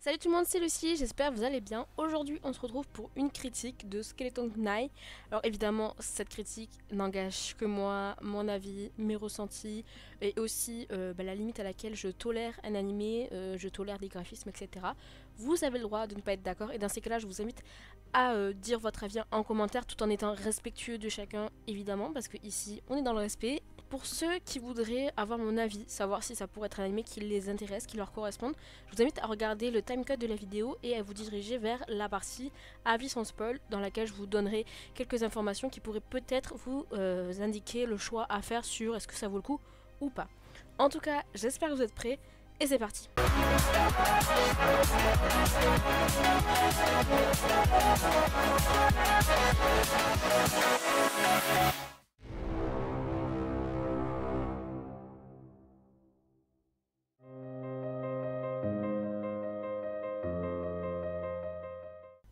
Salut tout le monde, c'est Lucie, j'espère que vous allez bien. Aujourd'hui on se retrouve pour une critique de Skeleton Knight. Alors évidemment cette critique n'engage que moi, mon avis, mes ressentis et aussi la limite à laquelle je tolère un animé, je tolère des graphismes, etc. Vous avez le droit de ne pas être d'accord et dans ces cas-là je vous invite à dire votre avis en commentaire tout en étant respectueux de chacun évidemment parce que ici on est dans le respect. Pour ceux qui voudraient avoir mon avis, savoir si ça pourrait être un animé qui les intéresse, qui leur corresponde, je vous invite à regarder le timecode de la vidéo et à vous diriger vers la partie avis sans spoil dans laquelle je vous donnerai quelques informations qui pourraient peut-être vous indiquer le choix à faire sur est-ce que ça vaut le coup ou pas. En tout cas, j'espère que vous êtes prêts et c'est parti.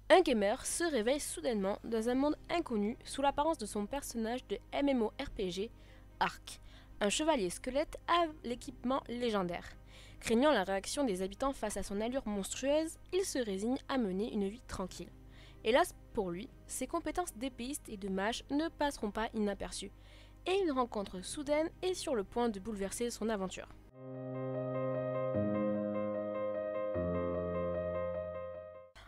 Un gamer se réveille soudainement dans un monde inconnu sous l'apparence de son personnage de MMORPG, Ark, un chevalier squelette à l'équipement légendaire. Craignant la réaction des habitants face à son allure monstrueuse, il se résigne à mener une vie tranquille. Hélas pour lui, ses compétences d'épéiste et de mage ne passeront pas inaperçues, et une rencontre soudaine est sur le point de bouleverser son aventure.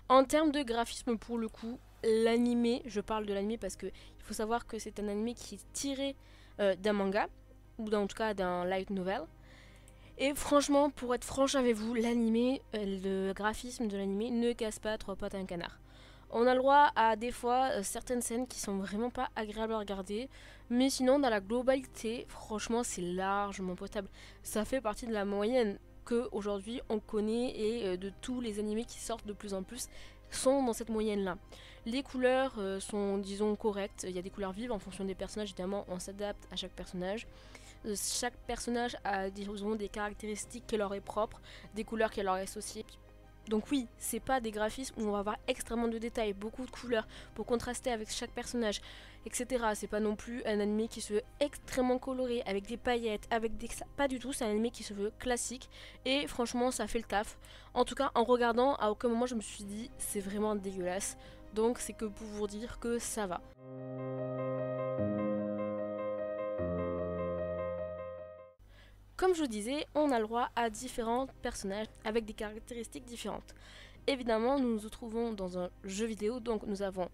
En termes de graphisme pour le coup, l'animé, je parle de l'animé parce que il faut savoir que c'est un animé qui est tiré d'un manga, ou en tout cas d'un light novel. Et franchement, pour être franche avec vous, l'animé, le graphisme de l'animé ne casse pas trois pattes à un canard. On a le droit à des fois certaines scènes qui sont vraiment pas agréables à regarder, mais sinon dans la globalité, franchement c'est largement potable. Ça fait partie de la moyenne que aujourd'hui on connaît et de tous les animés qui sortent de plus en plus sont dans cette moyenne là. Les couleurs sont disons correctes, il y a des couleurs vives en fonction des personnages, évidemment on s'adapte à chaque personnage. Chaque personnage a disons, des caractéristiques qui leur est propre, des couleurs qui leur est associées. Donc oui, c'est pas des graphismes où on va avoir extrêmement de détails, beaucoup de couleurs pour contraster avec chaque personnage, etc. C'est pas non plus un animé qui se veut extrêmement coloré, avec des paillettes, avec des... Pas du tout, c'est un animé qui se veut classique, et franchement ça fait le taf. En tout cas, en regardant, à aucun moment je me suis dit c'est vraiment dégueulasse, donc c'est que pour vous dire que ça va. Comme je vous disais, on a le droit à différents personnages avec des caractéristiques différentes. Évidemment, nous nous retrouvons dans un jeu vidéo, donc nous avons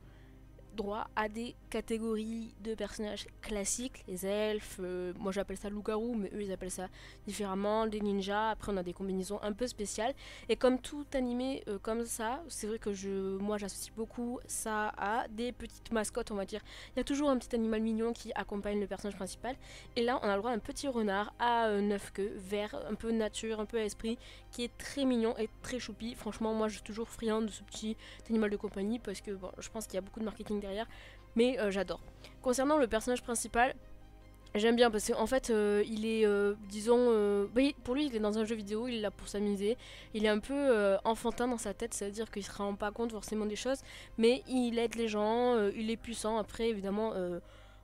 droit à des catégories de personnages classiques, les elfes, moi j'appelle ça loup-garou, mais eux ils appellent ça différemment, des ninjas, après on a des combinaisons un peu spéciales, et comme tout animé comme ça, c'est vrai que moi j'associe beaucoup ça à des petites mascottes on va dire, il y a toujours un petit animal mignon qui accompagne le personnage principal, et là on a le droit à un petit renard à 9 queues, vert, un peu nature, un peu à esprit, qui est très mignon et très choupi. Franchement moi je suis toujours friande de ce petit animal de compagnie, parce que bon, je pense qu'il y a beaucoup de marketing derrière, mais j'adore. Concernant le personnage principal, j'aime bien parce qu'en fait il est disons pour lui il est dans un jeu vidéo, il est là pour s'amuser, il est un peu enfantin dans sa tête, ça veut dire qu'il se rend pas compte forcément des choses, mais il aide les gens, il est puissant. Après évidemment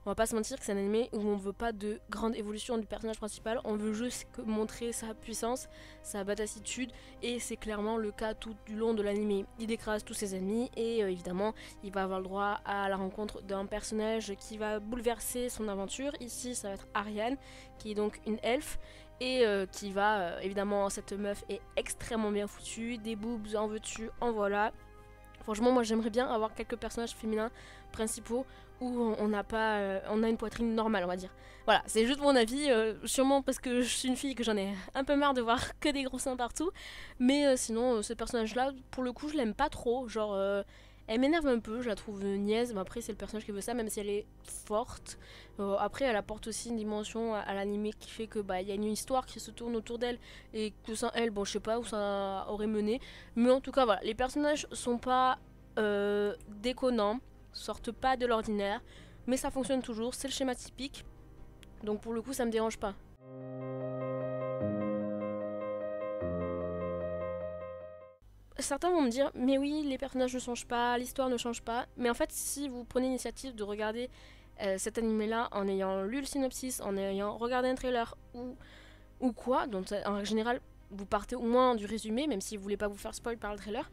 on va pas se mentir que c'est un animé où on veut pas de grande évolution du personnage principal, on veut juste montrer sa puissance, sa badassitude, et c'est clairement le cas tout du long de l'animé. Il écrase tous ses ennemis et évidemment il va avoir le droit à la rencontre d'un personnage qui va bouleverser son aventure. Ici ça va être Ariane, qui est donc une elfe, et qui va évidemment, cette meuf est extrêmement bien foutue, des boobs en veux-tu, en voilà. Franchement, moi j'aimerais bien avoir quelques personnages féminins principaux où on n'a pas, on a une poitrine normale, on va dire. Voilà, c'est juste mon avis, sûrement parce que je suis une fille que j'en ai un peu marre de voir que des gros seins partout. Mais sinon, ce personnage-là, pour le coup, je l'aime pas trop. Genre, elle m'énerve un peu, je la trouve niaise. Mais après, c'est le personnage qui veut ça, même si elle est forte. Après, elle apporte aussi une dimension à l'animé qui fait que il y a une histoire qui se tourne autour d'elle, et que sans elle, bon, je sais pas où ça aurait mené. Mais en tout cas, voilà, les personnages sont pas déconnants, sortent pas de l'ordinaire, mais ça fonctionne toujours, c'est le schéma typique, donc pour le coup ça me dérange pas. Certains vont me dire mais oui, les personnages ne changent pas, l'histoire ne change pas, mais en fait si vous prenez l'initiative de regarder cet animé là en ayant lu le synopsis, en ayant regardé un trailer ou quoi, donc en général vous partez au moins du résumé, même si vous voulez pas vous faire spoil par le trailer,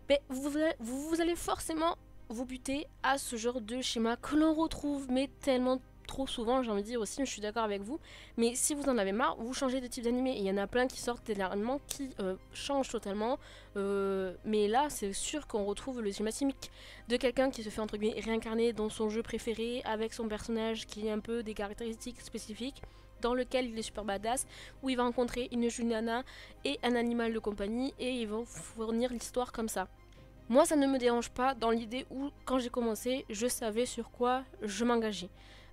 mais vous allez forcément vous buter à ce genre de schéma que l'on retrouve, mais tellement trop souvent, j'ai envie de dire aussi, mais je suis d'accord avec vous. Mais si vous en avez marre, vous changez de type d'animé. Il y en a plein qui sortent dernièrement qui changent totalement. Mais là, c'est sûr qu'on retrouve le schéma typique de quelqu'un qui se fait entre guillemets réincarner dans son jeu préféré avec son personnage qui a un peu des caractéristiques spécifiques, dans lequel il est super badass, où il va rencontrer une jeune nana et un animal de compagnie et ils vont fournir l'histoire comme ça. Moi, ça ne me dérange pas dans l'idée où, quand j'ai commencé, je savais sur quoi je m'engageais.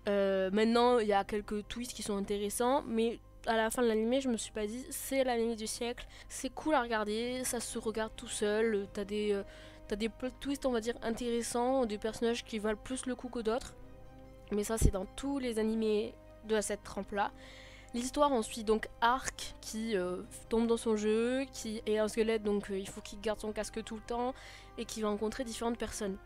Maintenant, il y a quelques twists qui sont intéressants, mais à la fin de l'anime, je me suis pas dit c'est l'anime du siècle, c'est cool à regarder, ça se regarde tout seul, t'as des plot twists, on va dire, intéressants, des personnages qui valent plus le coup que d'autres. Mais ça, c'est dans tous les animés de cette trempe-là. L'histoire, on suit donc Ark qui tombe dans son jeu, qui est un squelette, donc il faut qu'il garde son casque tout le temps, et qui va rencontrer différentes personnes.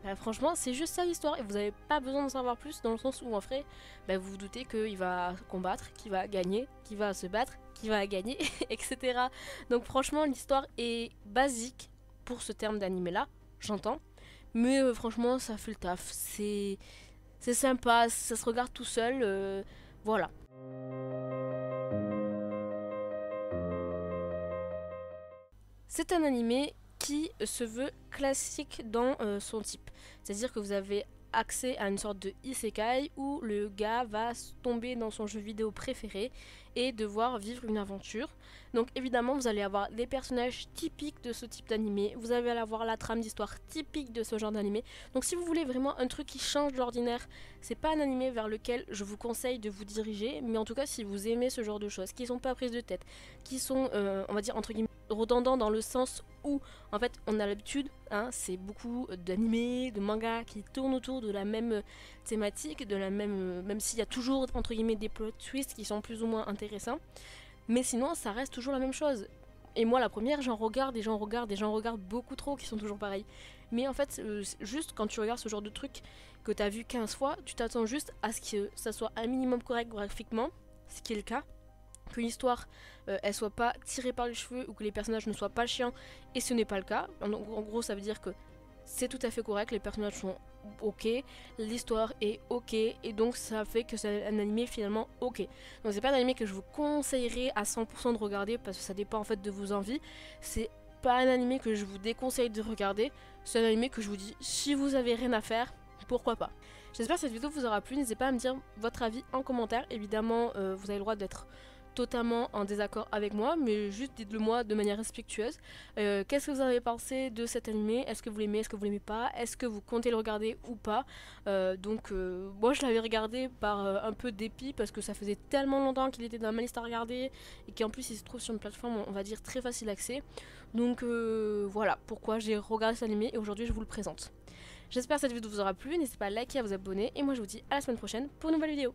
Bah, franchement, c'est juste ça l'histoire, et vous n'avez pas besoin d'en savoir plus, dans le sens où en vrai, bah, vous vous doutez qu'il va combattre, qu'il va gagner, qu'il va se battre, qu'il va gagner, etc. Donc franchement, l'histoire est basique pour ce terme d'animé-là, j'entends, mais franchement, ça fait le taf. C'est sympa, ça se regarde tout seul, voilà. C'est un animé qui se veut classique dans son type. C'est-à-dire que vous avez accès à une sorte de isekai où le gars va tomber dans son jeu vidéo préféré et devoir vivre une aventure. Donc évidemment vous allez avoir les personnages typiques de ce type d'animé, vous allez avoir la trame d'histoire typique de ce genre d'animé. Donc si vous voulez vraiment un truc qui change de l'ordinaire, c'est pas un animé vers lequel je vous conseille de vous diriger, mais en tout cas si vous aimez ce genre de choses, qui sont pas prises de tête, qui sont on va dire entre guillemets redondants dans le sens où en fait on a l'habitude, hein, c'est beaucoup d'animés, de mangas qui tournent autour de la même thématique, de la même s'il y a toujours entre guillemets des plot twists qui sont plus ou moins intéressants, mais sinon ça reste toujours la même chose. Et moi la première, j'en regarde et j'en regarde et j'en regarde beaucoup trop qui sont toujours pareils. Mais en fait, juste quand tu regardes ce genre de truc que tu as vu 15 fois, tu t'attends juste à ce que ça soit un minimum correct graphiquement, ce qui est le cas, que l'histoire elle soit pas tirée par les cheveux ou que les personnages ne soient pas chiants, et ce n'est pas le cas. En gros ça veut dire que c'est tout à fait correct, les personnages sont ok, l'histoire est ok, et donc ça fait que c'est un animé finalement ok. Donc c'est pas un animé que je vous conseillerais à 100% de regarder parce que ça dépend en fait de vos envies. C'est pas un animé que je vous déconseille de regarder, c'est un animé que je vous dis si vous avez rien à faire, pourquoi pas. J'espère que cette vidéo vous aura plu, n'hésitez pas à me dire votre avis en commentaire. Évidemment vous avez le droit d'être totalement en désaccord avec moi, mais juste dites-le moi de manière respectueuse. Qu'est-ce que vous avez pensé de cet animé? Est-ce que vous l'aimez? Est-ce que vous l'aimez pas? Est-ce que vous comptez le regarder ou pas? Moi je l'avais regardé par un peu dépit parce que ça faisait tellement longtemps qu'il était dans ma liste à regarder et qu'en plus il se trouve sur une plateforme, on va dire, très facile d'accès. Donc voilà pourquoi j'ai regardé cet animé et aujourd'hui je vous le présente. J'espère que cette vidéo vous aura plu, n'hésitez pas à liker, à vous abonner, et moi je vous dis à la semaine prochaine pour une nouvelle vidéo.